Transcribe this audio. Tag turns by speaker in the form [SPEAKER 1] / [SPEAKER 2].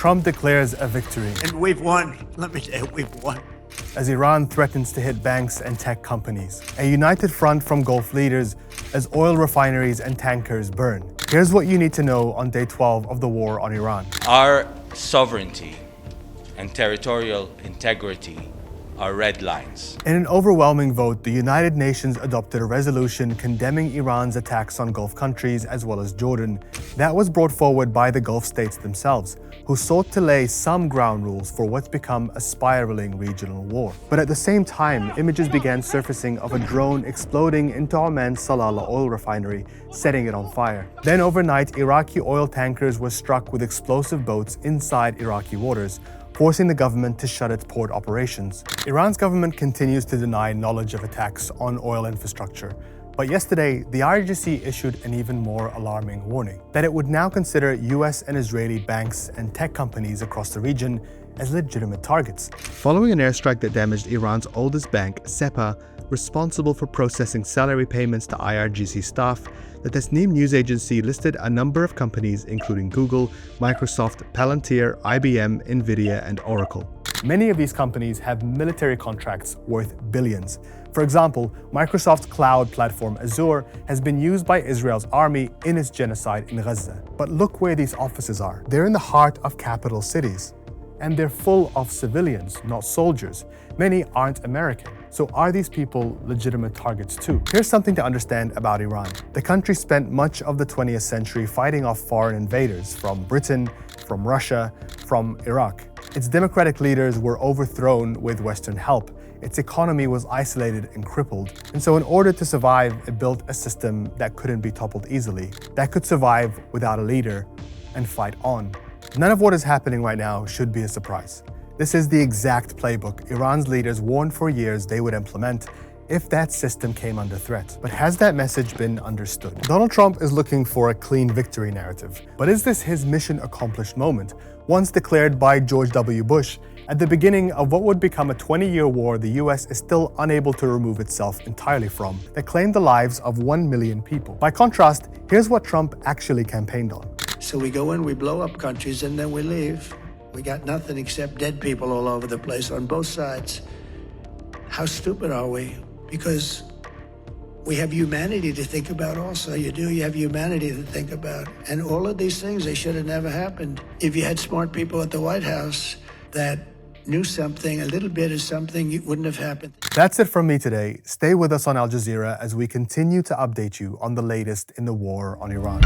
[SPEAKER 1] Trump declares a victory.
[SPEAKER 2] And we've won. Let me tell you, we've won.
[SPEAKER 1] As Iran threatens to hit banks and tech companies. A united front from Gulf leaders as oil refineries and tankers burn. Here's what you need to know on day 12 of the war on Iran.
[SPEAKER 3] Our sovereignty and territorial integrity are red lines.
[SPEAKER 1] In an overwhelming vote, the United Nations adopted a resolution condemning Iran's attacks on Gulf countries as well as Jordan. That was brought forward by the Gulf states themselves, who sought to lay some ground rules for what's become a spiraling regional war. But at the same time, images began surfacing of a drone exploding into Oman's Salalah oil refinery, setting it on fire. Then overnight, Iraqi oil tankers were struck with explosive boats inside Iraqi waters, forcing the government to shut its port operations. Iran's government continues to deny knowledge of attacks on oil infrastructure. But yesterday, the IRGC issued an even more alarming warning that it would now consider US and Israeli banks and tech companies across the region as legitimate targets. Following an airstrike that damaged Iran's oldest bank, SEPA, responsible for processing salary payments to IRGC staff, the Tasnim news agency listed a number of companies including Google, Microsoft, Palantir, IBM, Nvidia, and Oracle. Many of these companies have military contracts worth billions. For example, Microsoft's cloud platform Azure has been used by Israel's army in its genocide in Gaza. But look where these offices are. They're in the heart of capital cities. And they're full of civilians, not soldiers. Many aren't American. So are these people legitimate targets too? Here's something to understand about Iran. The country spent much of the 20th century fighting off foreign invaders from Britain, from Russia, from Iraq. Its democratic leaders were overthrown with Western help. Its economy was isolated and crippled. And so in order to survive, it built a system that couldn't be toppled easily, that could survive without a leader and fight on. None of what is happening right now should be a surprise. This is the exact playbook Iran's leaders warned for years they would implement if that system came under threat. But has that message been understood? Donald Trump is looking for a clean victory narrative. But is this his mission accomplished moment, once declared by George W. Bush? At the beginning of what would become a 20-year war the US is still unable to remove itself entirely from, that claimed the lives of 1 million people. By contrast, here's what Trump actually campaigned on.
[SPEAKER 2] So we go in, we blow up countries, and then we leave. We got nothing except dead people all over the place on both sides. How stupid are we? Because we have humanity to think about also. You have humanity to think about. And all of these things, they should have never happened. If you had smart people at the White House that knew something, a little bit of something, it wouldn't have happened.
[SPEAKER 1] That's it from me today. Stay with us on Al Jazeera as we continue to update you on the latest in the war on Iran.